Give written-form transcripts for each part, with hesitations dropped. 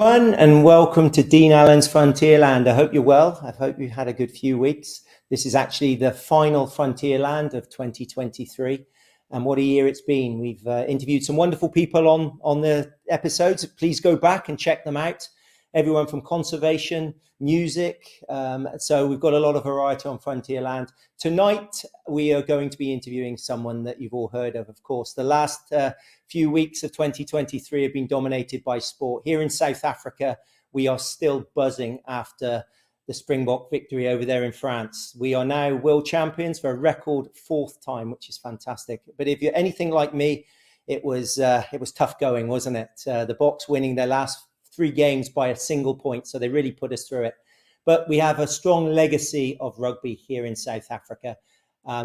Everyone, and welcome to Dean Allen's Frontierland. I hope you're well. I hope you've had a good few weeks. This is actually the final Frontierland of 2023, and what a year it's been. We've interviewed some wonderful people on the episodes. Please go back and check them out. Everyone from conservation, music. So we've got a lot of variety on Frontierland. Tonight, we are going to be interviewing someone that you've all heard of course. The last few weeks of 2023 have been dominated by sport. Here in South Africa, we are still buzzing after the Springbok victory over there in France. We are now world champions for a record fourth time, which is fantastic. But if you're anything like me, it was tough going, wasn't it? The Boks winning their last 3 games by a single point, so they really put us through it. But we have a strong legacy of rugby here in South Africa.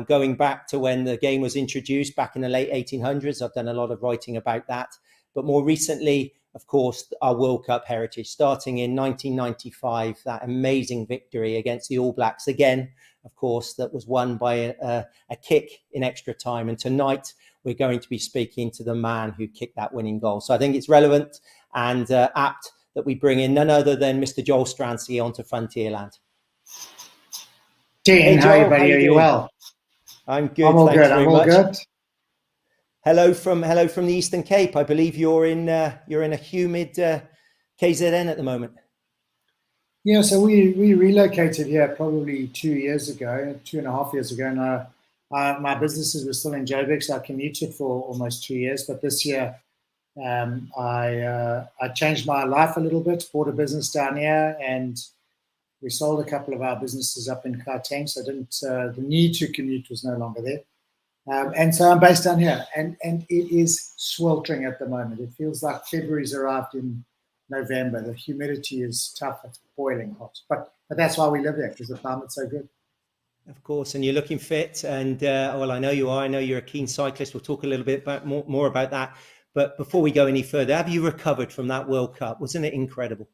Going back to when the game was introduced back in the late 1800s, I've done a lot of writing about that. But more recently, of course, our World Cup heritage, starting in 1995, that amazing victory against the All Blacks again, of course, that was won by a kick in extra time. And tonight, we're going to be speaking to the man who kicked that winning goal. So I think it's relevant and apt that we bring in none other than Mr. Joel Stransky onto Frontierland. Dean, hey, how are you, buddy? Are you well? I'm good. I'm all Thanks good. very I'm all much. good. Hello from the Eastern Cape. I believe you're in a humid KZN at the moment. Yeah, so we relocated here probably 2 years ago, 2.5 years ago. And my businesses were still in Joburg, so I commuted for almost 2 years. But this year, I changed my life a little bit, bought a business down here, and we sold a couple of our businesses up in Gauteng, so the need to commute was no longer there. And so I'm based down here, and it is sweltering at the moment. It feels like February's arrived in November. The humidity is tough. It's boiling hot. But that's why we live here, because the climate's so good. Of course, and you're looking fit, and well, I know you are. I know you're a keen cyclist. We'll talk a little bit more about that. But before we go any further, have you recovered from that World Cup? Wasn't it incredible?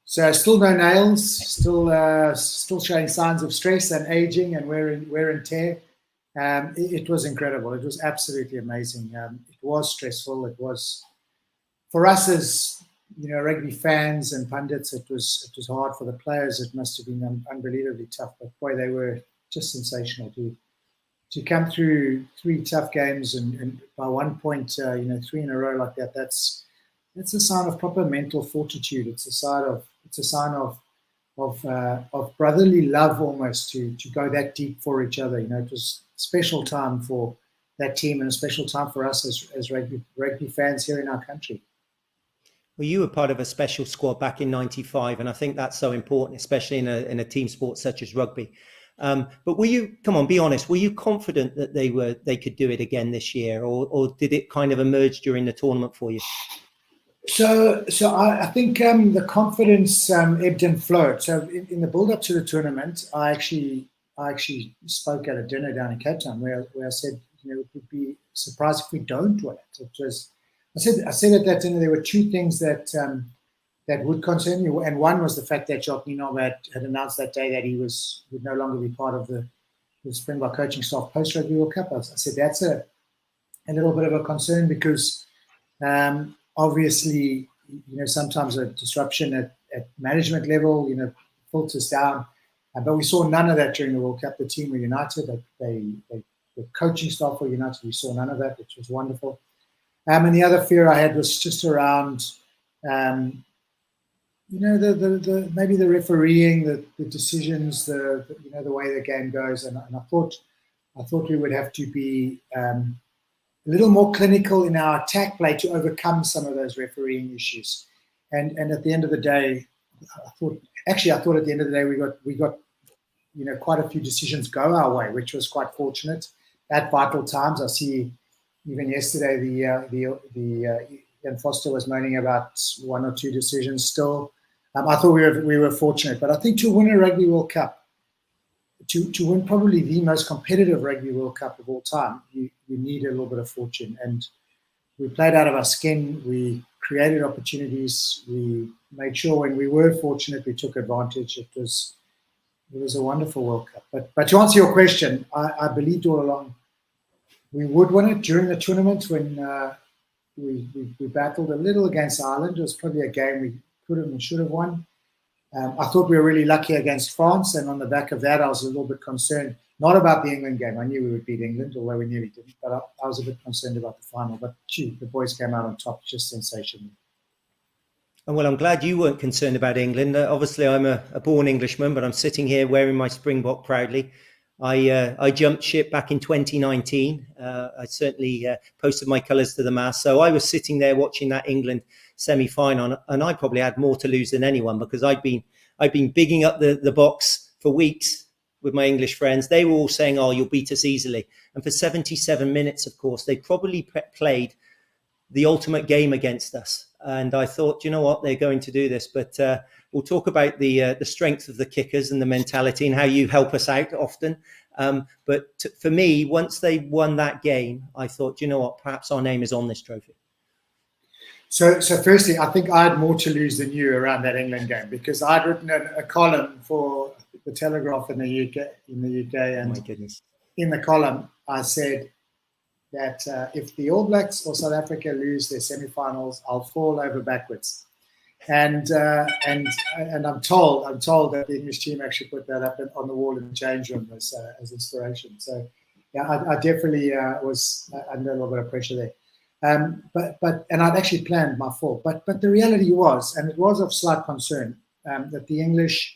So still no nails, still showing signs of stress and aging and wear and tear. It was incredible. It was absolutely amazing. It was stressful. It was, for us as rugby fans and pundits, it was hard. For the players, it must have been unbelievably tough. But boy, they were just sensational to come through 3 tough games and by one point, 3 in a row like that. That's a sign of proper mental fortitude. It's a sign of brotherly love almost to go that deep for each other. It was a special time for that team and a special time for us as rugby fans here in our country. Well, you were part of a special squad back in '95, and I think that's so important, especially in a team sport such as rugby. But were you? Come on, be honest. Were you confident that they could do it again this year, or did it kind of emerge during the tournament for you? So I think the confidence ebbed and flowed. So in the build-up to the tournament, I actually spoke at a dinner down in Cape Town where I said, it would be surprised if we don't win it. I said at that dinner there were 2 things that would concern you, and one was the fact that Jacques Nienaber had announced that day that he would no longer be part of the Springbok coaching staff post Rugby World Cup. I said that's a little bit of a concern because obviously sometimes a disruption at management level filters down, but we saw none of that during the World Cup. The team were united. The coaching staff were united. We saw none of that, which was wonderful. And the other fear I had was just around maybe the refereeing, the decisions, the way the game goes, and I thought we would have to be a little more clinical in our attack play to overcome some of those refereeing issues. And at the end of the day, I thought at the end of the day we got quite a few decisions go our way, which was quite fortunate at vital times. I see even yesterday the Ian Foster was moaning about 1 or 2 decisions still. I thought we were fortunate, but I think to win a Rugby World Cup, to win probably the most competitive Rugby World Cup of all time, you need a little bit of fortune. And we played out of our skin. We created opportunities. We made sure when we were fortunate, we took advantage. It was a wonderful World Cup. But to answer your question, I believed all along we would win it during the tournament when we battled a little against Ireland. It was probably a game we could have and should have won. I thought we were really lucky against France, and on the back of that, I was a little bit concerned. Not about the England game. I knew we would beat England, although we nearly didn't. But I was a bit concerned about the final. But gee, the boys came out on top, just sensational. And well, I'm glad you weren't concerned about England. Obviously, I'm a born Englishman, but I'm sitting here wearing my Springbok proudly. I jumped ship back in 2019. I certainly posted my colours to the mast. So I was sitting there watching that England semi-final, and I probably had more to lose than anyone, because I've been bigging up the box for weeks with my English friends. They were all saying, "Oh, you'll beat us easily." And for 77 minutes, of course, they probably played the ultimate game against us. And I thought, you know what, they're going to do this. But we'll talk about the strength of the kickers and the mentality and how you help us out often. But for me, once they won that game, I thought, you know what, perhaps our name is on this trophy. So firstly, I think I had more to lose than you around that England game, because I'd written a column for the Telegraph in the UK, and oh my goodness. In the column I said that if the All Blacks or South Africa lose their semi-finals, I'll fall over backwards. And I'm told that the English team actually put that up on the wall in the change room as inspiration. So yeah, I definitely was under a little bit of pressure there. But I'd actually planned my fall. But the reality was, and it was of slight concern, that the English,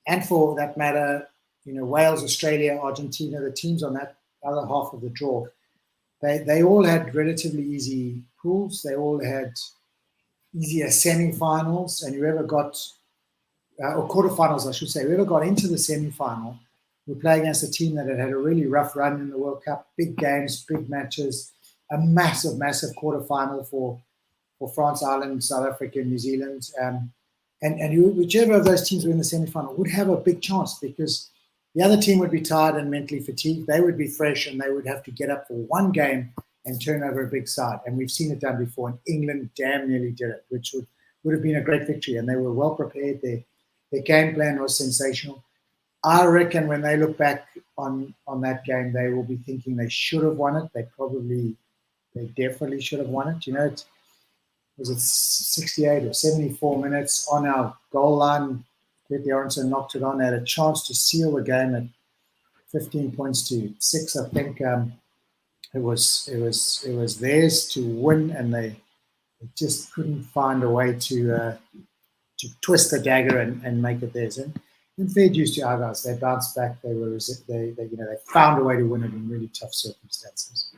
and for that matter, Wales, Australia, Argentina, the teams on that other half of the draw, they all had relatively easy pools. They all had easier semi-finals, and whoever got, or quarterfinals, I should say, whoever got into the semi-final would play against a team that had a really rough run in the World Cup, big games, big matches, a massive quarterfinal for France, Ireland, South Africa, New Zealand. And whichever of those teams were in the semi-final would have a big chance, because the other team would be tired and mentally fatigued. They would be fresh, and they would have to get up for one game and turn over a big side. And we've seen it done before, and England damn nearly did it, which would have been a great victory. And they were well prepared. Their game plan was sensational. I reckon when they look back on that game, they will be thinking they should have won it. They definitely should have won it. Was it 68 or 74 minutes on our goal line? Great Aronson knocked it on. They had a chance to seal the game at 15 points to 6. I think it was theirs to win, and they just couldn't find a way to twist the dagger and make it theirs. And in fair dues to our guys, they bounced back. They found a way to win it in really tough circumstances.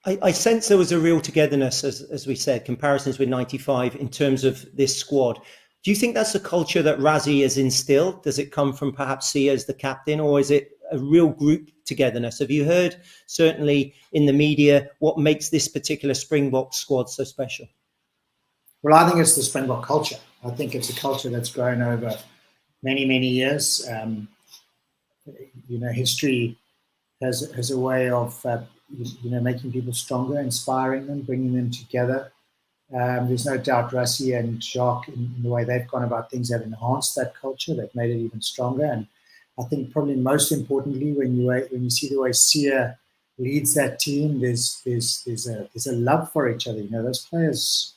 I sense there was a real togetherness, as we said, comparisons with 95 in terms of this squad. Do you think that's a culture that Rassie has instilled? Does it come from perhaps Siya as the captain, or is it a real group togetherness? Have you heard, certainly in the media, what makes this particular Springbok squad so special? Well, I think it's the Springbok culture. I think it's a culture that's grown over many, many years. History has a way of making people stronger, inspiring them, bringing them together. There's no doubt Rassie and Jacques, in the way they've gone about things, have enhanced that culture. They've made it even stronger. And I think probably most importantly, when you see the way Siya leads that team, there's a love for each other. Those players,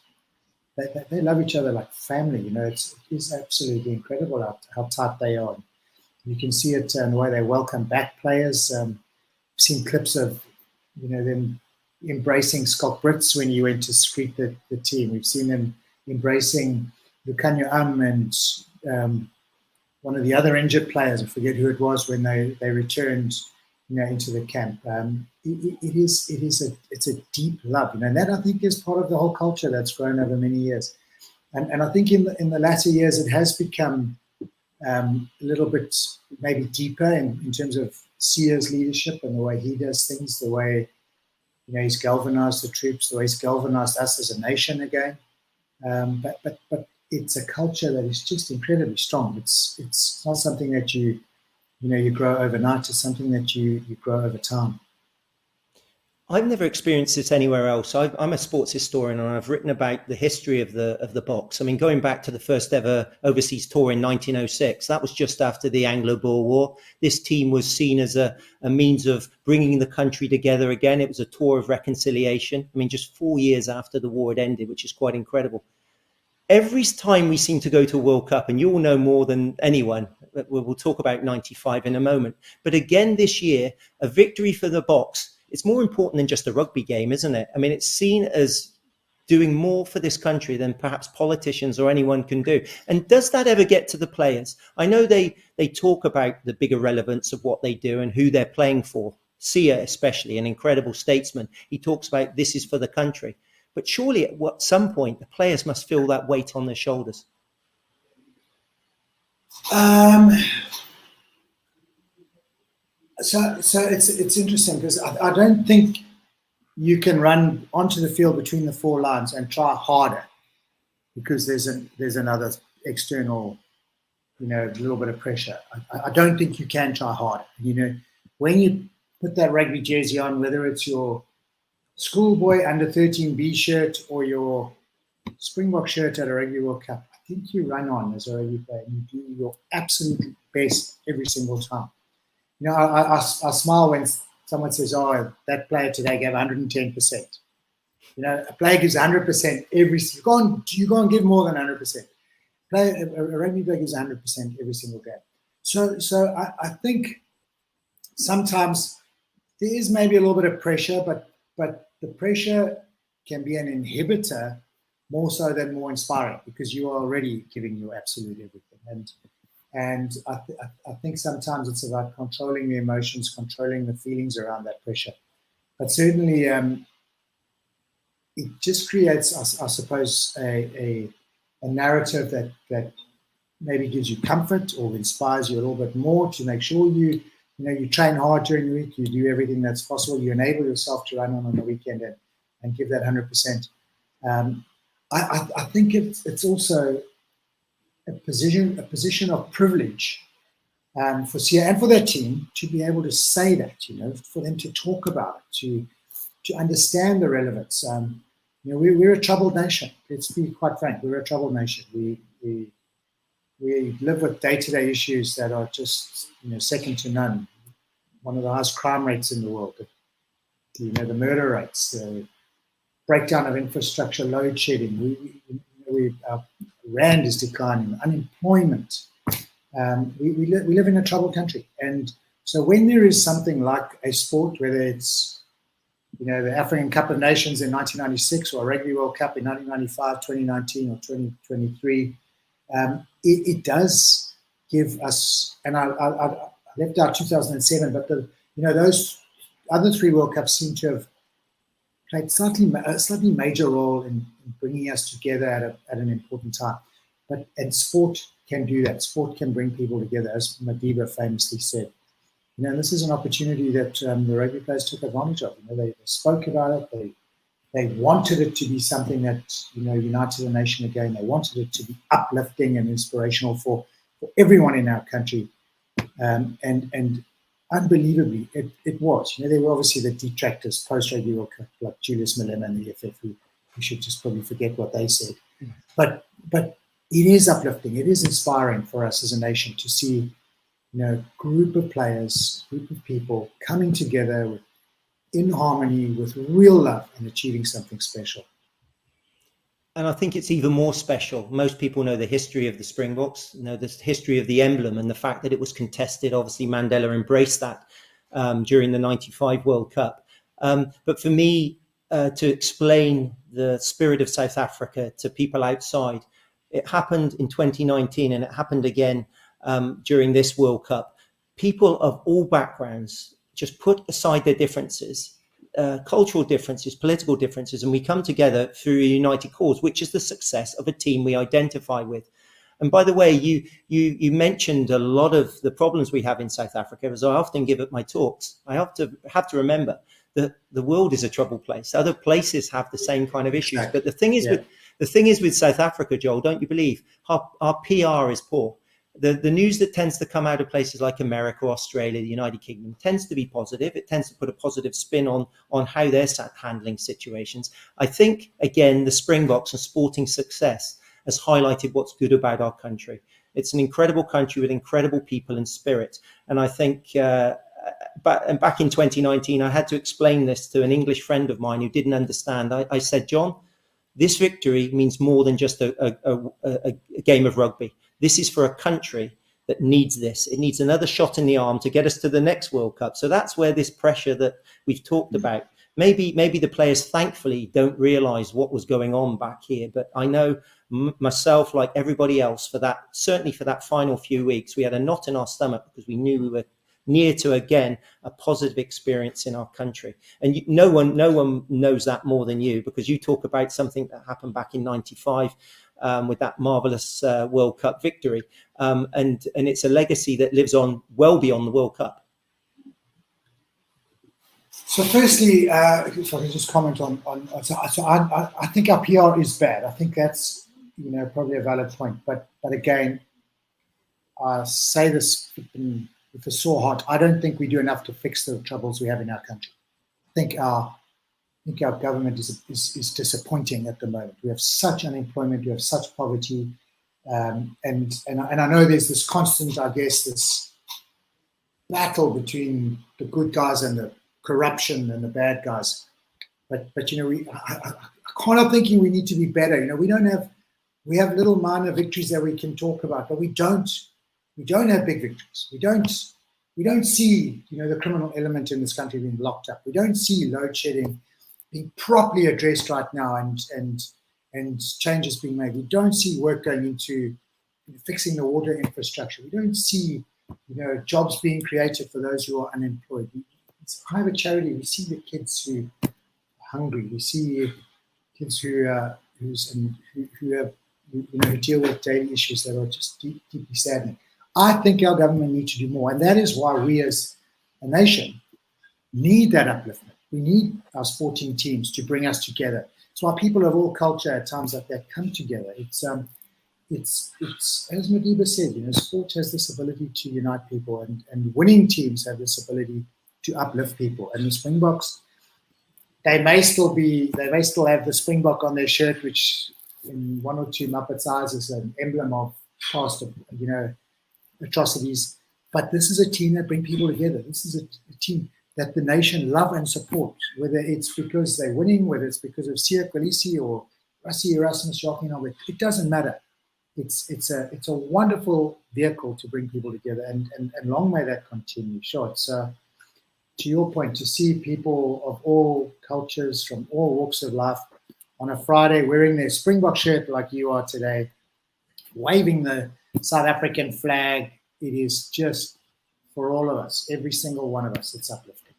they love each other like family. It is absolutely incredible how tight they are. You can see it in the way they welcome back players. I've seen clips of them embracing Scott Brits when he went to greet the team. We've seen them embracing Lukhanyo and one of the other injured players, I forget who it was, when they returned into the camp. It's a deep love, and that I think is part of the whole culture that's grown over many years. And I think in the latter years it has become a little bit maybe deeper in terms of Siya's leadership and the way he does things, the way he's galvanized the troops, the way he's galvanized us as a nation again. But it's a culture that is just incredibly strong. It's not something that you grow overnight. It's something that you grow over time. I've never experienced this anywhere else. I'm a sports historian, and I've written about the history of the Boks. I mean, going back to the first ever overseas tour in 1906, that was just after the Anglo-Boer War. This team was seen as a means of bringing the country together again. It was a tour of reconciliation. I mean, just 4 years after the war had ended, which is quite incredible. Every time we seem to go to a World Cup, and you all know more than anyone, we'll talk about 95 in a moment. But again, this year, a victory for the Boks, it's more important than just a rugby game, isn't it? I mean, it's seen as doing more for this country than perhaps politicians or anyone can do. And does that ever get to the players? I know they talk about the bigger relevance of what they do and who they're playing for. Siya, especially, an incredible statesman, he talks about this is for the country. But surely at some point, the players must feel that weight on their shoulders. So it's interesting because I don't think you can run onto the field between the four lines and try harder because there's another external, little bit of pressure. I don't think you can try harder. When you put that rugby jersey on, whether it's your schoolboy under 13B shirt or your Springbok shirt at a Rugby World Cup, I think you run on as a rugby player and you do your absolute best every single time. I smile when someone says, "Oh, that player today gave 110%." A player gives 100% you can't give more than 100%. A rugby player gives 100% every single game. So I think sometimes there is maybe a little bit of pressure, but the pressure can be an inhibitor more so than more inspiring because you are already giving your absolute everything. And I think sometimes it's about controlling the emotions, controlling the feelings around that pressure. But certainly it just creates, I suppose, a narrative that maybe gives you comfort or inspires you a little bit more to make sure you train hard during the week, you do everything that's possible, you enable yourself to run on the weekend and give that 100%. I think it's also a position of privilege for Siya and for their team to be able to say that, for them to talk about it, to understand the relevance. We're a troubled nation. Let's be quite frank. We're a troubled nation. We live with day-to-day issues that are just second to none. One of the highest crime rates in the world. The murder rates, the breakdown of infrastructure, load shedding. Our rand is declining, unemployment. We live in a troubled country, and so when there is something like a sport, whether it's the African Cup of Nations in 1996 or a Rugby World Cup in 1995, 2019, or 2023, it does give us. And I left out 2007, but those other three World Cups seem to have played a slightly major role in bringing us together at an important time. And sport can do that. Sport can bring people together, as Madiba famously said. This is an opportunity that the rugby players took advantage of. They spoke about it. They wanted it to be something that united the nation again. They wanted it to be uplifting and inspirational for everyone in our country. And unbelievably, it was. There were obviously the detractors post-Rugby World Cup, like Julius Malema and the EFF, who we should just probably forget what they said. But it is uplifting. It is inspiring for us as a nation to see, group of players, group of people coming together in harmony with real love and achieving something special. And I think it's even more special. Most people know the history of the Springboks, know the history of the emblem and the fact that it was contested. Obviously, Mandela embraced that during the 95 World Cup. But for me, to explain the spirit of South Africa to people outside, it happened in 2019 and it happened again during this World Cup. People of all backgrounds just put aside their differences, cultural differences, political differences, and we come together through a united cause, which is the success of a team we identify with. And by the way, you mentioned a lot of the problems we have in South Africa. As I often give at my talks, I have to remember that the world is a troubled place. Other places have the same kind of issues. But the thing is with South Africa, Joel, don't you believe? Our PR is poor. The news that tends to come out of places like America, Australia, the United Kingdom tends to be positive. It tends to put a positive spin on how they're handling situations. I think, again, the Springboks and sporting success has highlighted what's good about our country. It's an incredible country with incredible people and spirit. And I think back in 2019, I had to explain this to an English friend of mine who didn't understand. I said, John, this victory means more than just a game of rugby. This is for a country that needs this. It needs another shot in the arm to get us to the next World Cup. So that's where this pressure that we've talked about, maybe the players thankfully don't realize what was going on back here. But I know myself, like everybody else, certainly for that final few weeks, we had a knot in our stomach because we knew we were near to, again, a positive experience in our country. And no one knows that more than you, because you talk about something that happened back in '95 with that marvelous World Cup victory. And it's a legacy that lives on well beyond the World Cup. So firstly, if I can just comment on I think our PR is bad. I think that's, probably a valid point. But again, I say this with a sore heart. I don't think we do enough to fix the troubles we have in our country. I think our government is disappointing at the moment. We have such unemployment, we have such poverty, and I know there's this constant, I guess, this battle between the good guys and the corruption and the bad guys. But I can't help thinking we need to be better. We have little minor victories that we can talk about, but we don't have big victories. We don't see, the criminal element in this country being locked up. We don't see load shedding being properly addressed right now and changes being made. We don't see work going into fixing the water infrastructure. We don't see, jobs being created for those who are unemployed. It's private charity. We see the kids who are hungry. We see kids who deal with daily issues that are just deeply saddening. I think our government needs to do more, and that is why we as a nation need that upliftment. We need our sporting teams to bring us together. It's why people of all culture at times like that come together. It's as Madiba said, sport has this ability to unite people, and winning teams have this ability to uplift people. And the Springboks, they may still have the Springbok on their shirt, which in one or two Muppets' eyes is an emblem of past, atrocities. But this is a team that brings people together. This is a team that the nation love and support, whether it's because they're winning, whether it's because of Siya Kolisi or Rassie Erasmus rocking on it. It doesn't matter. It's a wonderful vehicle to bring people together, and long may that continue. Sure, it's to your point, to see people of all cultures from all walks of life on a Friday wearing their Springbok shirt like you are today, waving the South African flag, it is just, for all of us, every single one of us, it's uplifting.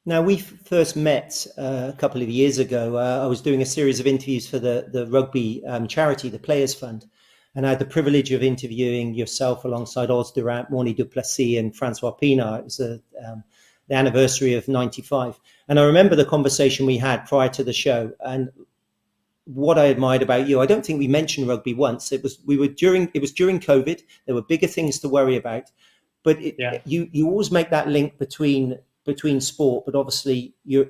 Now, we first met a couple of years ago. I was doing a series of interviews for the rugby charity, the Players Fund, and I had the privilege of interviewing yourself alongside Oz Durant, Morny du Plessis and Francois Pienaar. It was the anniversary of '95. And I remember the conversation we had prior to the show, and what I admired about you, I don't think we mentioned rugby once. It was during COVID. There were bigger things to worry about, but you always make that link between sport. But obviously, you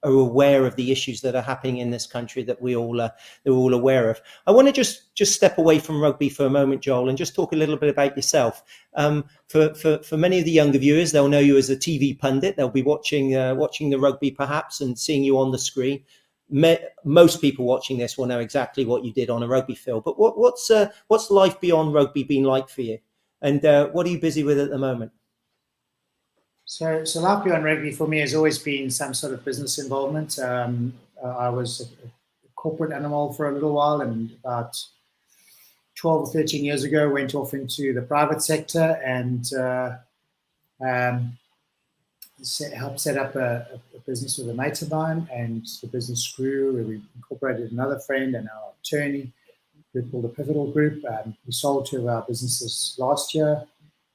are aware of the issues that are happening in this country that we're all aware of. I want to just step away from rugby for a moment, Joel, and just talk a little bit about yourself. For many of the younger viewers, they'll know you as a TV pundit. They'll be watching the rugby perhaps and seeing you on the screen. Most people watching this will know exactly what you did on a rugby field. But what's life beyond rugby been like for you? And what are you busy with at the moment? So life beyond rugby for me has always been some sort of business involvement. I was a corporate animal for a little while, and about 12 or 13 years ago went off into the private sector and helped set up a business with a mate of mine, and the business grew. We incorporated another friend and our attorney, a group called the Pivotal Group. We sold 2 of our businesses last year.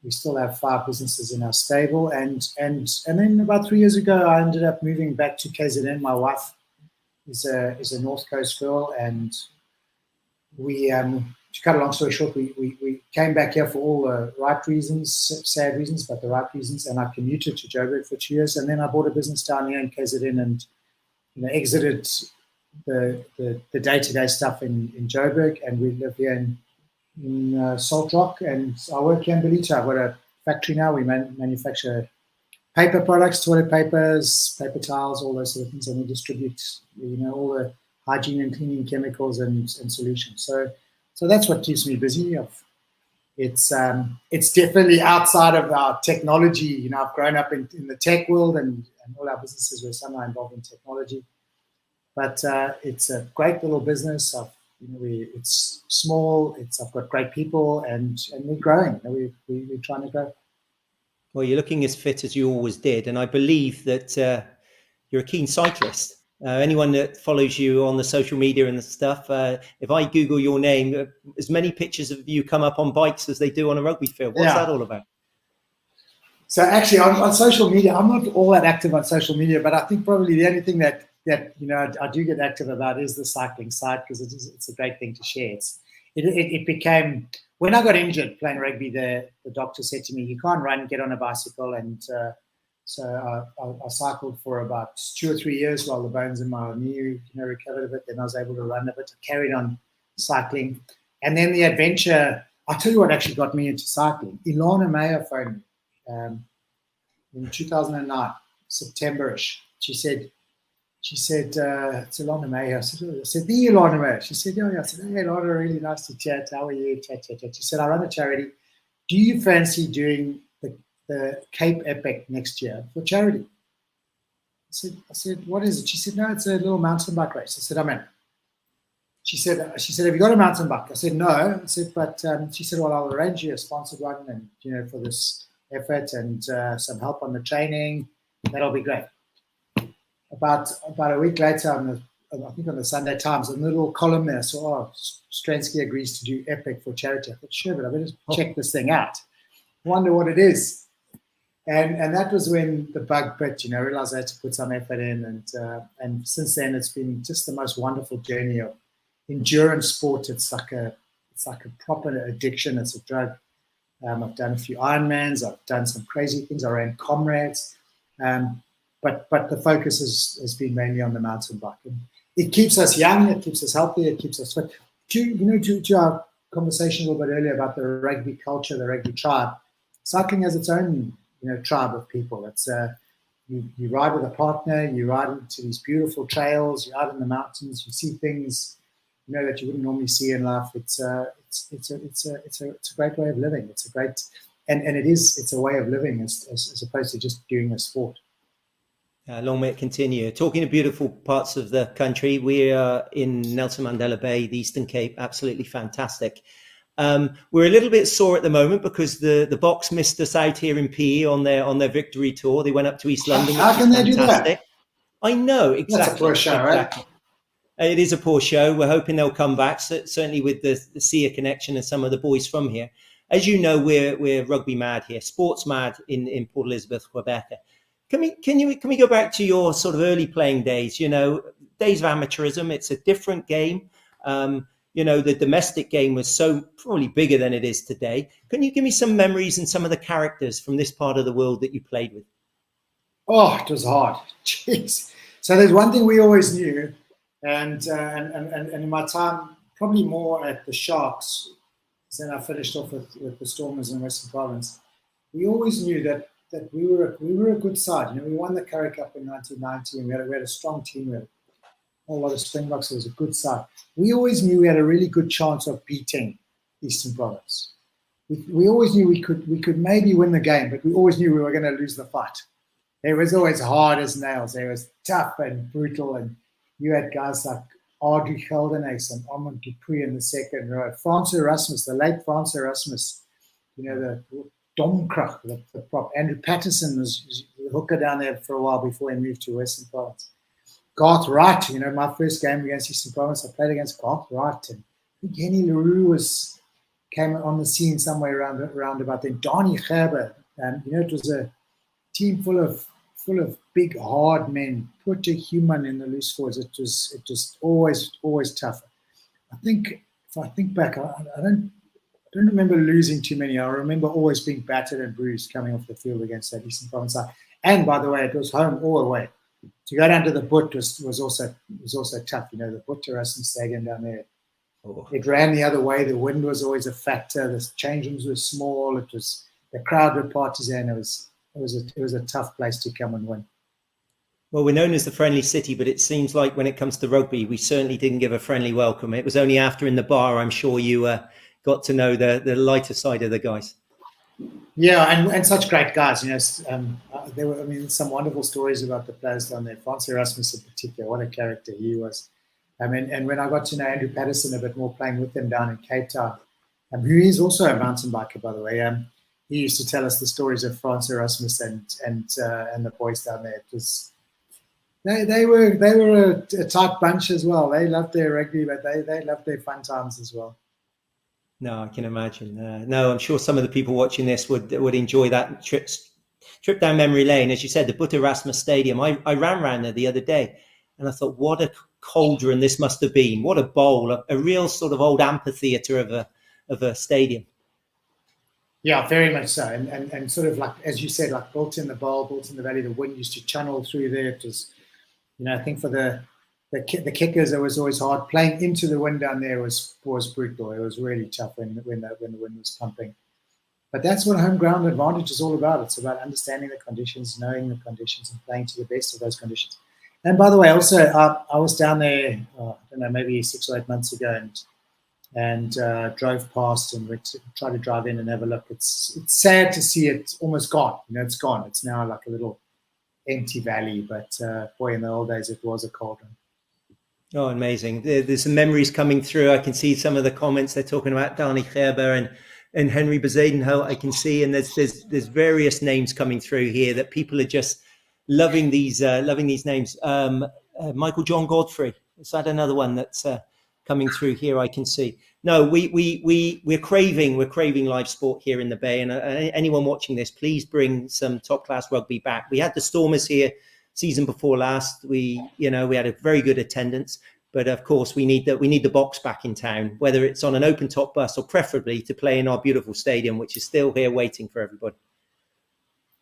We still have 5 businesses in our stable, and then about 3 years ago, I ended up moving back to KZN. My wife is a North Coast girl, and we to cut a long story short, we came back here for all the right reasons, sad reasons, but the right reasons. And I commuted to Joburg for 2 years, and then I bought a business down here in KZN, and exited the day-to-day stuff in Joburg, and we live here in Salt Rock, and I work here in Belito. I've got a factory now. We manufacture paper products, toilet papers, paper towels, all those sort of things, and we distribute, all the hygiene and cleaning chemicals and solutions. So that's what keeps me busy. It's definitely outside of our technology. I've grown up in the tech world, and all our businesses were somehow involved in technology. But it's a great little business. It's small. I've got great people, and we're growing. We're trying to grow. Well, you're looking as fit as you always did, and I believe that you're a keen cyclist. Anyone that follows you on the social media and the stuff, if I Google your name, as many pictures of you come up on bikes as they do on a rugby field. What's that all about? So actually, on social media, I'm not all that active on social media, but I think probably the only thing that I do get active about is the cycling side, because it's a great thing to share. It became, when I got injured playing rugby, the doctor said to me, "You can't run, get on a bicycle," and so I cycled for about 2 or 3 years while the bones in my knee recovered a bit. Then I was able to run a bit. I carried on cycling, and then the adventure. I'll tell you what actually got me into cycling. Ilana Meyer phoned me in 2009, September-ish. She said, it's Ilana Meyer. I said, the Ilana Meyer. She said, yeah. I said, hey, Ilana, really nice to chat. How are you? Chat. She said, I run a charity. Do you fancy doing the Cape Epic next year for charity? I said, what is it? She said, no, it's a little mountain bike race. I said, I'm in. She said, have you got a mountain bike? I said, no. I said, but she said, well, I'll arrange you a sponsored one, and for this effort, and some help on the training. That'll be great. About a week later, I think on the Sunday Times, a little column there, so Stransky agrees to do Epic for charity. I thought, sure, but I better check this thing out. Wonder what it is. And that was when the bug bit, realized I had to put some effort in. And since then, it's been just the most wonderful journey of endurance sport. It's like a proper addiction. It's a drug. I've done a few Ironmans. I've done some crazy things. I ran comrades. But the focus has been mainly on the mountain bike. And it keeps us young. It keeps us healthy. It keeps us fit. To our conversation a little bit earlier about the rugby culture, the rugby tribe, cycling has its own tribe of people. It's you ride with a partner, you ride into these beautiful trails, you're out in the mountains, you see things that you wouldn't normally see in life. It's a great way of living. It's a great it's a way of living as opposed to just doing a sport. Long may it continue. Talking of beautiful parts of the country, we are in Nelson Mandela Bay, the Eastern Cape, absolutely fantastic. We're a little bit sore at the moment because the Boks missed us out here in PE on their victory tour. They went up to East London. How can they do that? I know, exactly. That's a poor show, exactly. Right? It is a poor show. We're hoping they'll come back, certainly with the Siya connection and some of the boys from here. As you know, we're rugby mad here, sports mad in Port Elizabeth, Quebec. Can we go back to your sort of early playing days? Days of amateurism. It's a different game. The domestic game was so probably bigger than it is today. Can you give me some memories and some of the characters from this part of the world that you played with? Oh, it was hard. Jeez. So there's one thing we always knew, and in my time, probably more at the Sharks, then I finished off with the Stormers in Western Province. We always knew that we were a good side. We won the Currie Cup in 1990, and we had a strong team. We had a whole lot of Springboks. It was a good side. We always knew we had a really good chance of beating Eastern Province. We always knew we could maybe win the game, but we always knew we were going to lose the fight. It was always hard as nails. It was tough and brutal, and you had guys like Audrey Geldenhuys and Armand Dupuy in the second row. Frans Erasmus, the late Frans Erasmus, the Domkrach, the prop. Andrew Patterson was the hooker down there for a while before he moved to Western Province. Garth Wright, my first game against Eastern Province, I played against Garth Wright, and I think Henny Leroux came on the scene somewhere around about then. Donnie Gerber, it was a team full of big, hard men. Put a human in the loose forwards. It was always tougher. I think if I think back, I don't remember losing too many. I remember always being battered and bruised coming off the field against that Eastern Province side. And by the way, it was home all the way. To go down to the Boot was also tough. You know, the Boot Terrassen Stadium down there. Oh. It ran the other way. The wind was always a factor. The change rooms were small. It was the crowd were partisan. It was a tough place to come and win. Well, we're known as the friendly city, but it seems like when it comes to rugby, we certainly didn't give a friendly welcome. It was only after in the bar, I'm sure you got to know the lighter side of the guys. Yeah, and such great guys. You know, there were, I mean, some wonderful stories about the players down there. Frans Erasmus in particular, what a character he was. And when I got to know Andrew Patterson a bit more, playing with him down in Cape Town, who is also a mountain biker, by the way. He used to tell us the stories of Frans Erasmus and the boys down there. It was. They were a tight bunch as well. They loved their rugby, but they loved their fun times as well. No, I can imagine. No, I'm sure some of the people watching this would enjoy that trip down memory lane. As you said, the Boet Erasmus Stadium. I ran around there the other day, and I thought, what a cauldron this must have been. What a bowl, a real sort of old amphitheatre of a stadium. Yeah, very much so. And sort of like, as you said, like built in the bowl, built in the valley. The wind used to channel through there. It was, you know, I think for the kickers, it was always hard. Playing into the wind down there was brutal. It was really tough when the wind was pumping. But that's what home ground advantage is all about. It's about understanding the conditions, knowing the conditions, and playing to the best of those conditions. And by the way, also, I was down there, I don't know, maybe 6 or 8 months ago, and drove past and went to try to drive in and have a look. It's sad to see it almost gone. You know, it's gone. It's now like a little empty valley, but boy, in the old days, it was a cauldron. Oh, amazing. There's some memories coming through. I can see some of the comments they're talking about Dani Gerber and Henry Bezuidenhout, I can see, and there's various names coming through here that people are just loving these names. Michael John Godfrey, is that another one that's coming through here? I can see. No, we're craving live sport here in the Bay, and anyone watching this, please bring some top class rugby back. We had the Stormers here season before last. We had a very good attendance, but of course we need the Boks back in town, whether it's on an open top bus or preferably to play in our beautiful stadium, which is still here waiting for everybody.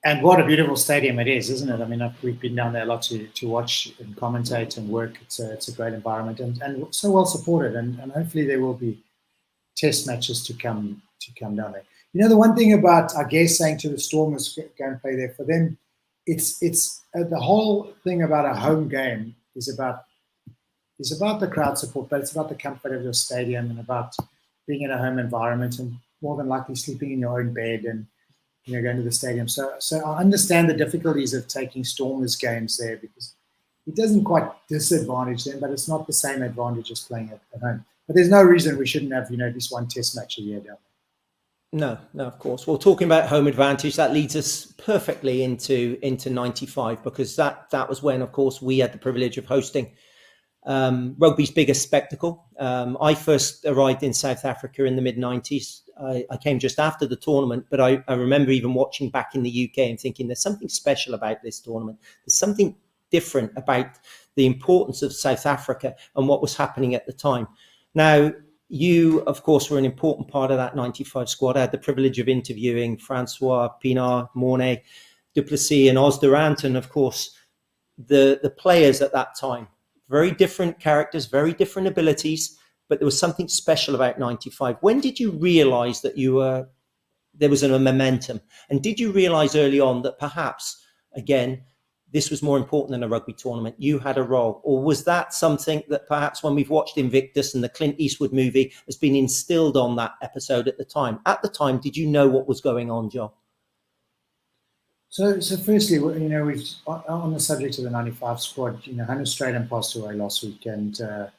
And what a beautiful stadium it is, isn't it? I mean, we've been down there a lot to watch and commentate and work. It's a great environment and so well supported, and hopefully there will be test matches to come down there. You know, the one thing about, I guess, saying to the Stormers, go and play there, for them, it's the whole thing about a home game is about the crowd support, but it's about the comfort of your stadium and about being in a home environment and more than likely sleeping in your own bed and, you know, going to the stadium. So I understand the difficulties of taking Stormers games there, because it doesn't quite disadvantage them, but it's not the same advantage as playing at home. But there's no reason we shouldn't have, you know, at least one test match a year down there. No, of course. Well, talking about home advantage, that leads us perfectly into 95, because that was when, of course, we had the privilege of hosting rugby's biggest spectacle. I first arrived in South Africa in the mid-90s. I came just after the tournament, but I remember even watching back in the UK and thinking there's something special about this tournament. There's something different about the importance of South Africa and what was happening at the time. Now, you, of course, were an important part of that 95 squad. I had the privilege of interviewing Francois, Pienaar, Mornay, Du Plessis and Os Durant, and of course, the players at that time. Very different characters, very different abilities, but there was something special about 95. When did you realise that there was a momentum? And did you realise early on that perhaps, again, this was more important than a rugby tournament? You had a role, or was that something that perhaps when we've watched Invictus and the Clint Eastwood movie has been instilled on that episode at the time? At the time, did you know what was going on, Joel? So firstly, you know, we've on the subject of the 95 squad, you know, Hannes Strydom passed away last week, and that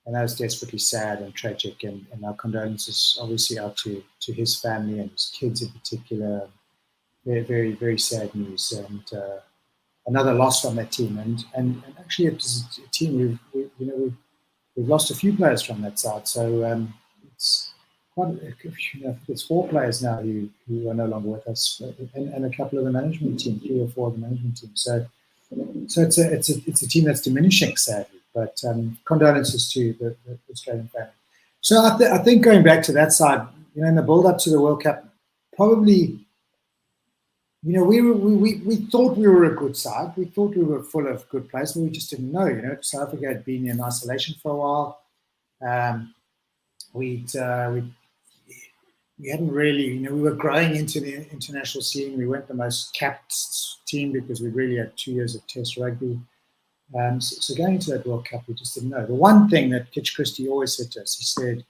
was desperately sad and tragic, and our condolences obviously out to his family and his kids in particular. Very, very, very sad news, and another loss from that team, and actually it's a team we've lost a few players from that side. So it's quite, you know, it's 4 players now who are no longer with us, and a couple of the management team, 3 or 4 of the management team. So it's a team that's diminishing, sadly. But condolences to the Australian family. So I think going back to that side, in the build up to the World Cup, probably, we thought we were a good side. We thought we were full of good players, but we just didn't know. South Africa had been in isolation for a while. We hadn't really, we were growing into the international scene. We weren't the most capped team because we really had 2 years of Test rugby. So going into that World Cup, we just didn't know. The one thing that Kitch Christie always said to us, he said,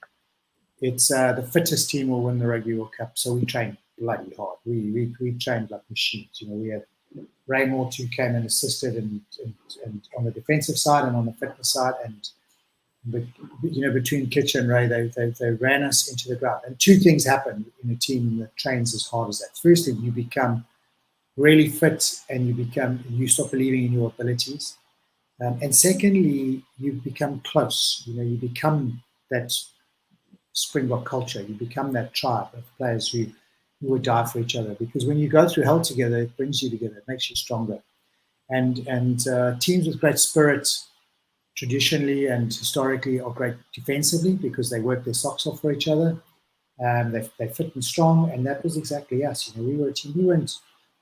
it's the fittest team will win the Rugby World Cup. So we trained bloody hard. We trained like machines. We had Ray Moore who came and assisted and on the defensive side and on the fitness side. But between Kitch and Ray, they ran us into the ground. And two things happen in a team that trains as hard as that. Firstly, you become really fit and you stop believing in your abilities. And secondly, you become close. You become that Springbok culture. You become that tribe of players who would die for each other. Because when you go through hell together, it brings you together. It makes you stronger. And teams with great spirit, traditionally and historically, are great defensively because they work their socks off for each other. They're fit and strong, and that was exactly us. We were a team.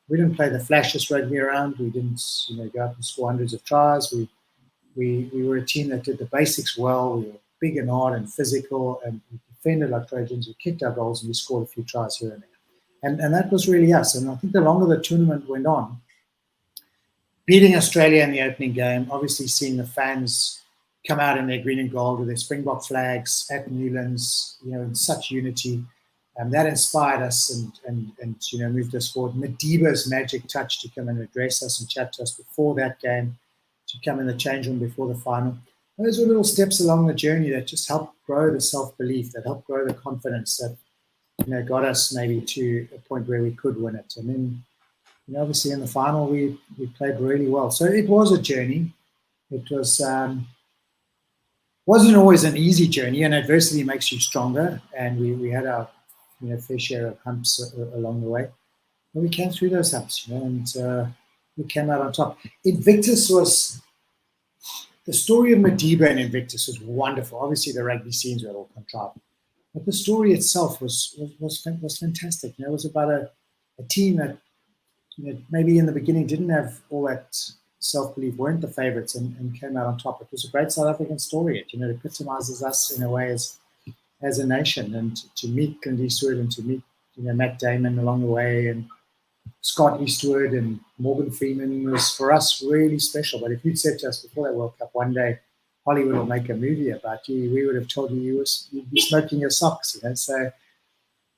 We didn't play the flashiest rugby around. We didn't, go out and score hundreds of tries. We were a team that did the basics well. We were big and hard and physical, and we defended like Trojans. We kicked our goals, and we scored a few tries here and there. And that was really us. And I think the longer the tournament went on, beating Australia in the opening game, obviously seeing the fans come out in their green and gold with their Springbok flags at Newlands, in such unity. That inspired us and moved us forward. Madiba's magic touch to come and address us and chat to us before that game, to come in the change room before the final. Those were little steps along the journey that just helped grow the self-belief, that helped grow the confidence that got us maybe to a point where we could win it. And then, obviously in the final we played really well. So it was a journey. It was wasn't always an easy journey, and adversity makes you stronger. And we had our fair share of humps along the way, but we came through those humps, and we came out on top. Invictus was the story of Madiba, and Invictus was wonderful. Obviously, the rugby scenes were all contrived, but the story itself was fantastic. It was about a team that maybe in the beginning didn't have all that self-belief, weren't the favourites, and came out on top. It was a great South African story. It epitomises us in a way as a nation, and to meet Clint Eastwood and to meet Matt Damon along the way, and Scott Eastwood and Morgan Freeman was for us really special. But if you'd said to us before that World Cup, one day Hollywood will make a movie about you, we would have told you you'd be smoking your socks. So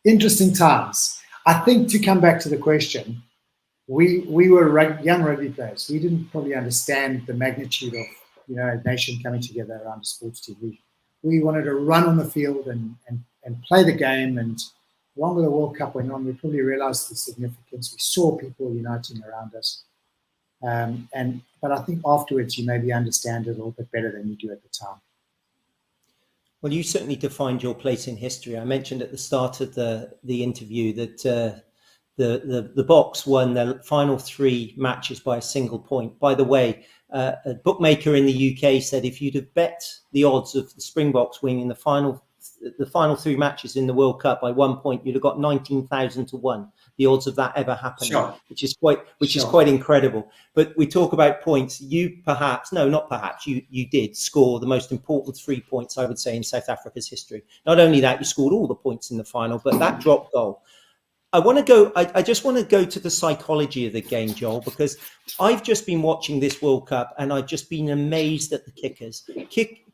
interesting times. I think, to come back to the question, we were young rugby players. We didn't probably understand the magnitude of a nation coming together around a sports team. We wanted to run on the field and play the game. And the longer the World Cup went on, we probably realized the significance. We saw people uniting around us. But I think afterwards you maybe understand it a little bit better than you do at the time. Well, you certainly defined your place in history. I mentioned at the start of the interview that the Boks won their final 3 matches by a single point. By the way, a bookmaker in the UK said if you'd have bet the odds of the Springboks winning the final 3 matches in the World Cup by 1 point, you'd have got 19,000 to 1. The odds of that ever happening, sure. which is quite incredible. But we talk about points. You did score the most important 3 points, I would say, in South Africa's history. Not only that, you scored all the points in the final, but that drop goal. I just want to go to the psychology of the game, Joel, because I've just been watching this World Cup and I've just been amazed at the kickers.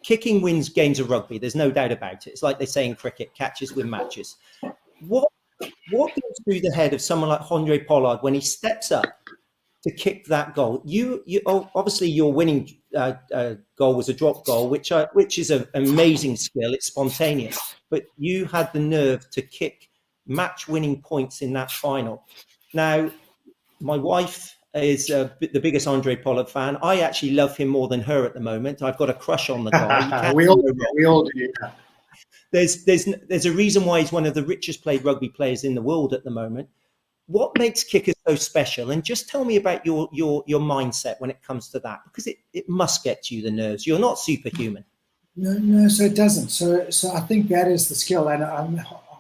Kicking wins games of rugby. There's no doubt about it. It's like they say in cricket, catches win matches. What goes through the head of someone like Andre Pollard when he steps up to kick that goal? You obviously your winning goal was a drop goal, which is an amazing skill. It's spontaneous, but you had the nerve to kick match-winning points in that final. Now, my wife is the biggest Andre Pollard fan. I actually love him more than her at the moment. I've got a crush on the guy. We all do. Yeah. There's a reason why he's one of the richest played rugby players in the world at the moment. What makes kickers so special? And just tell me about your mindset when it comes to that, because it must get to you the nerves. You're not superhuman. No. So it doesn't. So I think that is the skill. And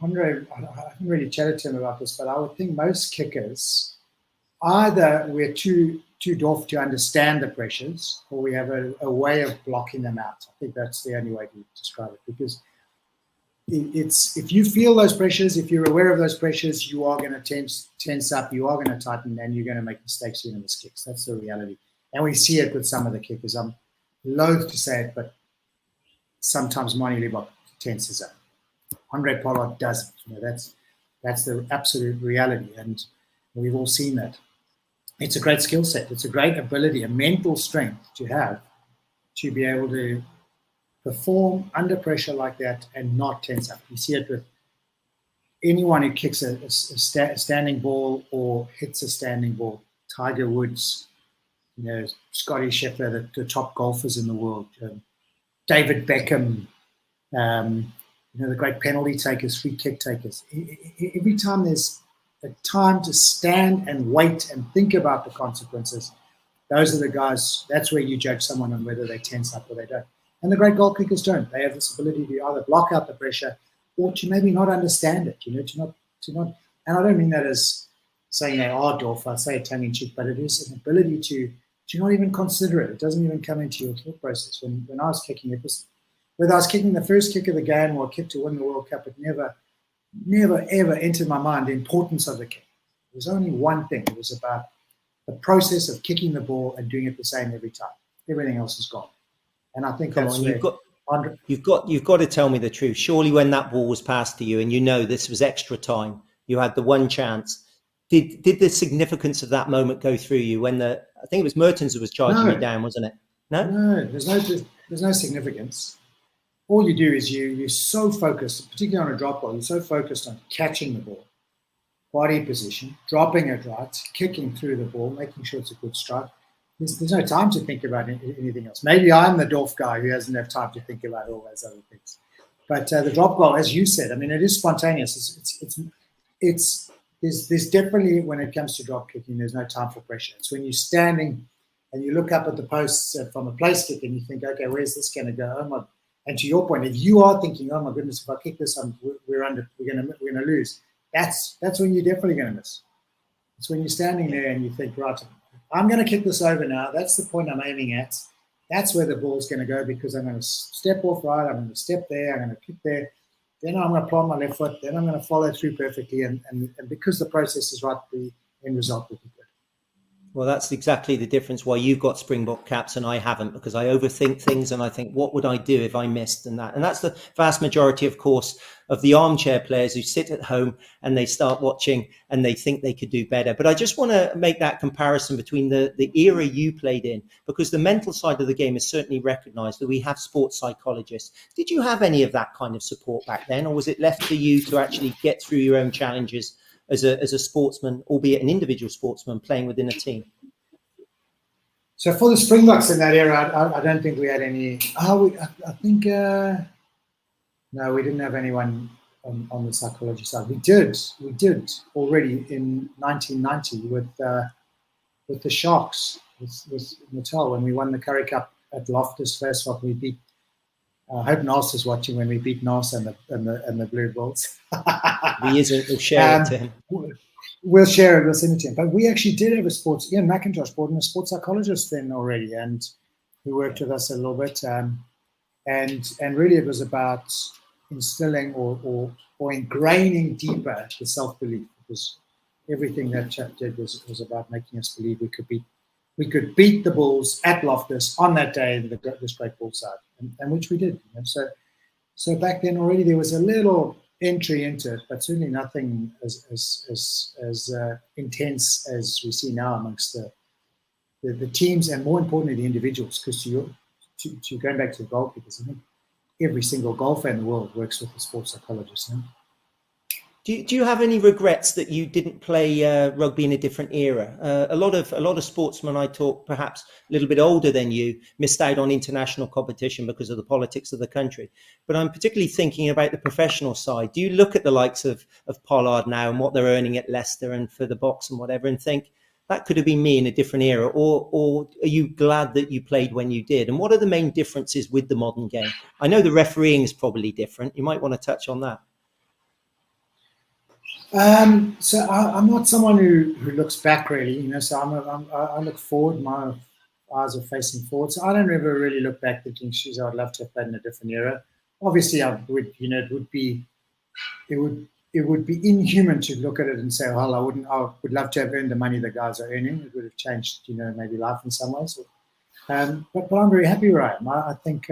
Andre, I haven't really chatted to him about this, but I would think most kickers, either we're too daft to understand the pressures, or we have a way of blocking them out. I think that's the only way to describe it, because it's, if you feel those pressures, if you're aware of those pressures, you are going to tense up, you are going to tighten, and you're going to make mistakes, you're going to miss kicks. That's the reality. And we see it with some of the kickers. I'm loath to say it, but sometimes Mani Libbok tenses up. Andre Pollard doesn't. That's the absolute reality, and we've all seen that. It's a great skill set. It's a great ability, a mental strength to have, to be able to perform under pressure like that and not tense up. You see it with anyone who kicks a standing ball or hits a standing ball. Tiger Woods, Scotty Scheffler, the top golfers in the world. David Beckham, the great penalty takers, free kick takers. Every time there's a time to stand and wait and think about the consequences, those are the guys, that's where you judge someone on whether they tense up or they don't. And the great goal kickers don't. They have this ability to either block out the pressure or to maybe not understand it, to not, and I don't mean that as saying they are dwarf, I say it tongue in cheek, but it is an ability to not even consider it. It doesn't even come into your thought process. When I was kicking, it was, whether I was kicking the first kick of the game or a kick to win the World Cup, it never ever entered my mind the importance of the kick. It was only one thing. It was about the process of kicking the ball and doing it the same every time. Everything else is gone. And I think that's where you've got to tell me the truth. Surely when that ball was passed to you and this was extra time, you had the one chance. Did the significance of that moment go through you when I think it was Mertens who was charging you down, wasn't it? No, there's no significance. All you do is you're so focused, particularly on a drop ball, you're so focused on catching the ball, body position, dropping it right, kicking through the ball, making sure it's a good strike. There's no time to think about anything else. Maybe I'm the dwarf guy who doesn't have time to think about all those other things. But the drop goal, as you said, I mean, it is spontaneous. There's definitely, when it comes to drop kicking, there's no time for pressure. It's when you're standing and you look up at the posts from a place kick and you think, okay, where's this going to go? Oh my! And to your point, if you are thinking, oh my goodness, if I kick this, we're going to lose. That's when you're definitely going to miss. It's when you're standing there and you think, right, I'm going to kick this over now. That's the point I'm aiming at. That's where the ball's going to go, because I'm going to step off right. I'm going to step there. I'm going to kick there. Then I'm going to plant my left foot. Then I'm going to follow through perfectly. And because the process is right, the end result will be good. Well, that's exactly the difference why you've got Springbok caps and I haven't, because I overthink things and I think, what would I do if I missed and that? And that's the vast majority, of course, of the armchair players who sit at home and they start watching and they think they could do better. But I just want to make that comparison between the era you played in, because the mental side of the game is certainly recognised that we have sports psychologists. Did you have any of that kind of support back then, or was it left to you to actually get through your own challenges as a sportsman, albeit an individual sportsman playing within a team? So for the Springboks in that era, I don't think we had any. I think no, we didn't have anyone on the psychology side. We did already in 1990 with the Sharks with Natal when we won the Currie Cup at Loftus first off. We beat. I hope Nas is watching when we beat Nas and the Blue Bulls. He isn't. We'll share it to him. We'll share it. We'll send it to him. But we actually did have Ian McIntosh brought in a sports psychologist then already, and who worked with us a little bit. And really, it was about instilling or ingraining deeper the self-belief, because everything that chap did was about making us believe we could beat the Bulls at Loftus on that day, this great Bull side, and which we did. So back then already there was a little entry into it, but certainly nothing as intense as we see now amongst the teams, and more importantly the individuals. Because to going back to the goalkeepers, I think every single golfer in the world works with a sports psychologist. Do you have any regrets that you didn't play rugby in a different era? A lot of sportsmen I talk, perhaps a little bit older than you, missed out on international competition because of the politics of the country. But I'm particularly thinking about the professional side. Do you look at the likes of Pollard now and what they're earning at Leicester and for the Boks and whatever, and think, that could have been me in a different era, or are you glad that you played when you did? And what are the main differences with the modern game? I know the refereeing is probably different. You might want to touch on that. So I'm not someone who looks back really, so I look forward. My eyes are facing forward. So I don't ever really look back thinking, geez, I'd love to have played in a different era. Obviously I would, it would be inhuman to look at it and say, well, I would love to have earned the money the guys are earning. It would have changed, maybe life in some ways. But I'm very happy where I am. I think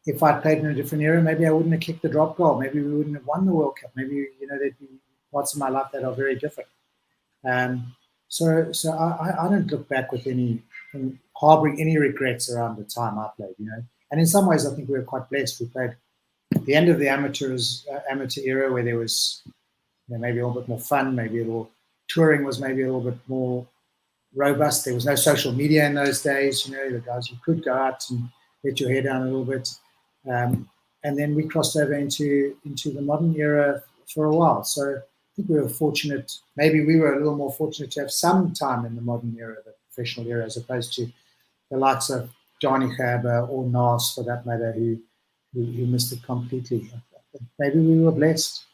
if I played in a different era, maybe I wouldn't have kicked the drop goal. Maybe we wouldn't have won the World Cup. Maybe, there'd be parts of my life that are very different. So I don't look back with harboring any regrets around the time I played, And in some ways, I think we were quite blessed. We played at the end of the amateur era where there was maybe a little bit more fun, maybe touring was maybe a little bit more robust. There was no social media in those days, the guys, you could go out and let your hair down a little bit. And then we crossed over into the modern era for a while. So I think we were fortunate. Maybe we were a little more fortunate to have some time in the modern era, the professional era, as opposed to the likes of Johnny Gerber or Nas, for that matter, who missed it completely. Maybe we were blessed.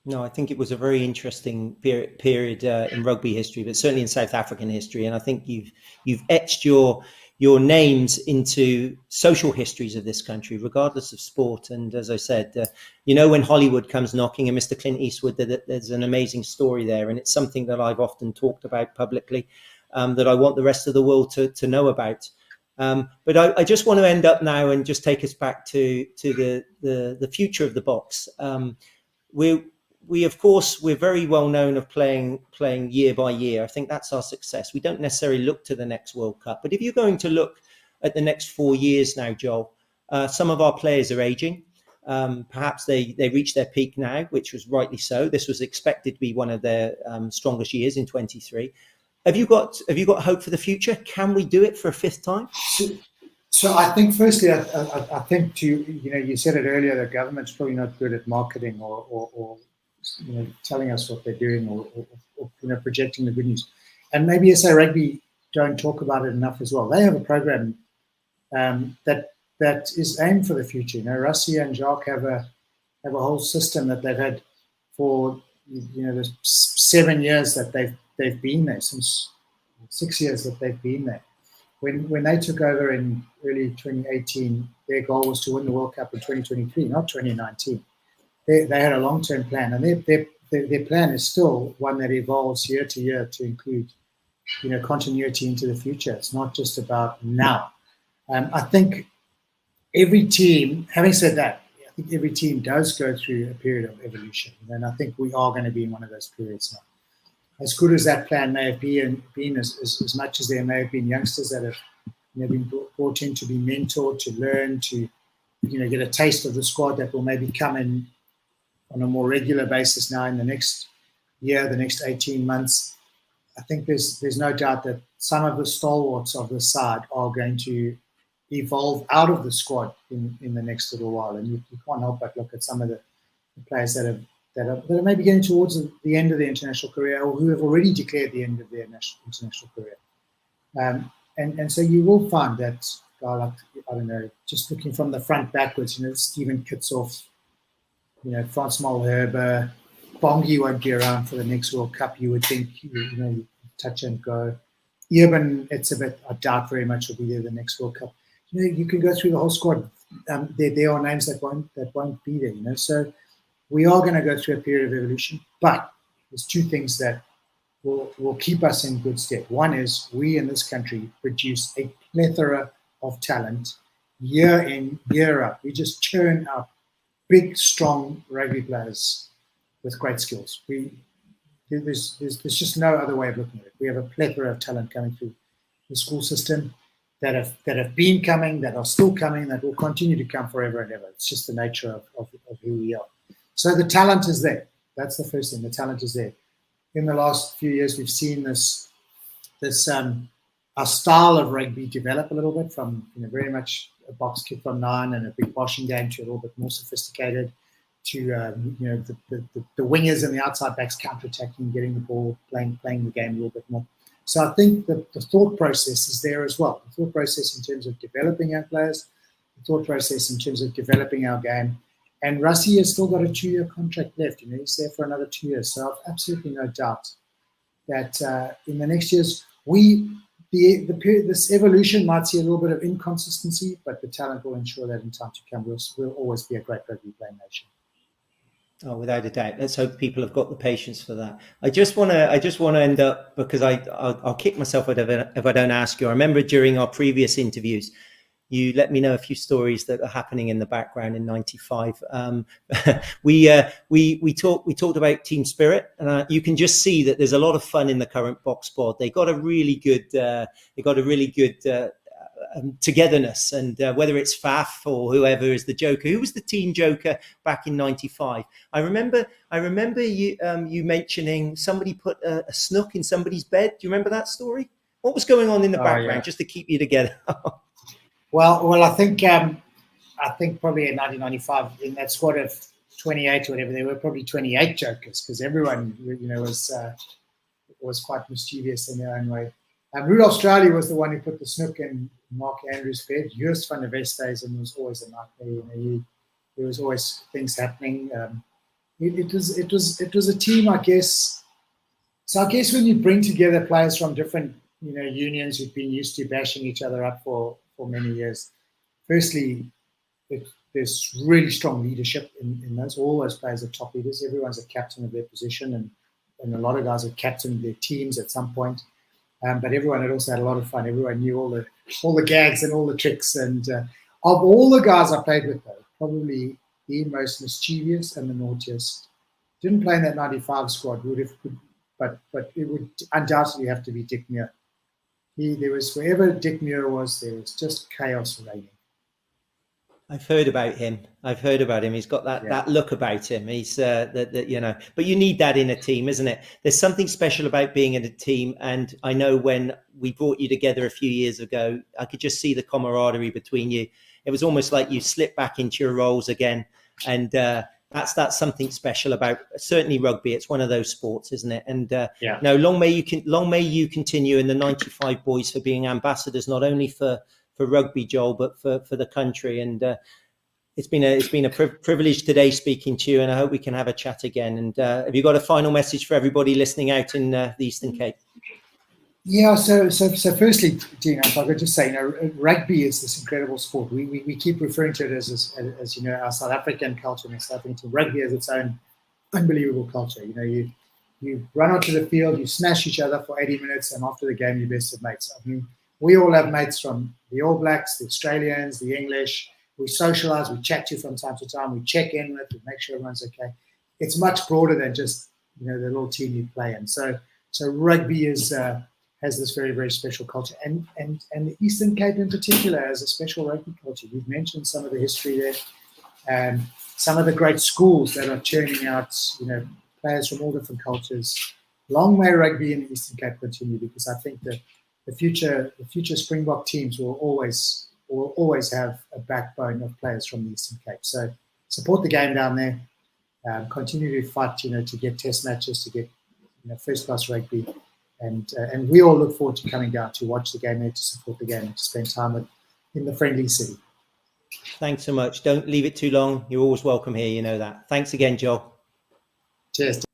No, I think it was a very interesting period in rugby history, but certainly in South African history. And I think you've etched your names into social histories of this country, regardless of sport. And as I said, when Hollywood comes knocking, and Mr. Clint Eastwood, there's an amazing story there. And it's something that I've often talked about publicly, that I want the rest of the world to know about. But I just want to end up now and just take us back to the future of the Boks. We're very well known of playing year by year. I think that's our success. We don't necessarily look to the next World Cup. But if you're going to look at the next 4 years now, Joel, some of our players are aging. Perhaps they reach their peak now, which was rightly so. This was expected to be one of their strongest years in 23. Have you got hope for the future? Can we do it for a fifth time? So I think, firstly, I think you said it earlier, the government's probably not good at marketing or telling us what they're doing or projecting the good news. And maybe SA Rugby don't talk about it enough as well. They have a program that is aimed for the future. Rassie and Jacques have a whole system that they've had for the 7 years that they've been there, since 6 years that they've been there. When they took over in early 2018, their goal was to win the World Cup in 2023, not 2019. They had a long-term plan, and their plan is still one that evolves year to year to include, continuity into the future. It's not just about now. I think every team, having said that, I think every team does go through a period of evolution, and I think we are going to be in one of those periods now. As good as that plan may have been as much as there may have been youngsters that have been brought in to be mentored, to learn, to get a taste of the squad that will maybe come in on a more regular basis now in the next year, the next 18 months. I think there's no doubt that some of the stalwarts of the side are going to evolve out of the squad in the next little while. And you can't help but look at some of the players that are maybe getting towards the end of their international career, or who have already declared the end of their international career. And so you will find that, I don't know, just looking from the front backwards, Steven Kitsoff, Frans Malherbe, Bongi won't be around for the next World Cup. You would think, touch and go. Eben, it's a bit, I doubt very much will be there the next World Cup. You can go through the whole squad. There are names that won't be there. So we are going to go through a period of evolution, but there's two things that will keep us in good stead. One is we in this country produce a plethora of talent year in, year out. We just churn out big, strong rugby players with great skills. There's just no other way of looking at it. We have a plethora of talent coming through the school system that have been coming, that are still coming, that will continue to come forever and ever. It's just the nature of who we are. So the talent is there. That's the first thing. The talent is there. In the last few years, we've seen this our style of rugby develop a little bit from very much a box kick from 9 and a big washing game to a little bit more sophisticated. the wingers and the outside backs counter-attacking, getting the ball, playing the game a little bit more. So I think the thought process is there as well. The thought process in terms of developing our players, the thought process in terms of developing our game. And Rassie has still got a 2-year contract left. He's there for another 2 years. So I've absolutely no doubt that in the next years, this evolution might see a little bit of inconsistency, but the talent will ensure that in time to come, we'll always be a great rugby playing nation. Oh, without a doubt. Let's hope people have got the patience for that. I just want to end up, because I'll kick myself if I don't ask you. I remember during our previous interviews, you let me know a few stories that are happening in the background in '95. We talked about team spirit, and you can just see that there's a lot of fun in the current Boks squad. They got a really good togetherness, and whether it's Faf or whoever is the joker. Who was the team joker back in '95? I remember you mentioning somebody put a snook in somebody's bed. Do you remember that story? What was going on in the background just to keep you together? Well, I think probably in 1995 in that squad of 28 or whatever, there were probably 28 jokers because everyone was quite mischievous in their own way. Rudolf Straudy was the one who put the snook in Mark Andrews' bed. Joost van der Westhuizen and was always a nightmare. There was always things happening. It was a team, I guess. So I guess when you bring together players from different unions who've been used to bashing each other up for many years, firstly, there's really strong leadership in those. All those players are top leaders. Everyone's a captain of their position, and a lot of guys have captained their teams at some point. But everyone had also had a lot of fun. Everyone knew all the gags and all the tricks. And of all the guys I played with, though, probably the most mischievous and the naughtiest. Didn't play in that '95 squad. But it would undoubtedly have to be Dick Muir. There was wherever Dick Muir was, there was just chaos reigning. I've heard about him. He's got that look about him. He's but you need that in a team, isn't it? There's something special about being in a team. And I know when we brought you together a few years ago, I could just see the camaraderie between you. It was almost like you slipped back into your roles again. And that's something special about certainly rugby. It's one of those sports, isn't it? And long may you continue in the '95 boys for being ambassadors, not only for rugby, Joel, but for the country. And it's been a privilege today speaking to you, and I hope we can have a chat again. And have you got a final message for everybody listening out in the Eastern Cape? Yeah, so firstly, Dean, if I could just say, rugby is this incredible sport. We keep referring to it as our South African culture and South African rugby as its own unbelievable culture. You run onto the field, you smash each other for 80 minutes, and after the game, you're best of mates. I mean, we all have mates from the All Blacks, the Australians, the English. We socialise, we chat to you from time to time, we check in with, we make sure everyone's okay. It's much broader than just the little team you play in. So rugby has this very, very special culture, and the Eastern Cape in particular has a special rugby culture. You've mentioned some of the history there, and some of the great schools that are churning out players from all different cultures. Long may rugby in the Eastern Cape continue, because I think that the future Springbok teams will always have a backbone of players from the Eastern Cape. So support the game down there. Continue to fight, to get test matches, to get first class rugby, and we all look forward to coming down to watch the game there, to support the game, and to spend time in the friendly city. Thanks so much. Don't leave it too long. You're always welcome here. You know that. Thanks again, Joel. Cheers.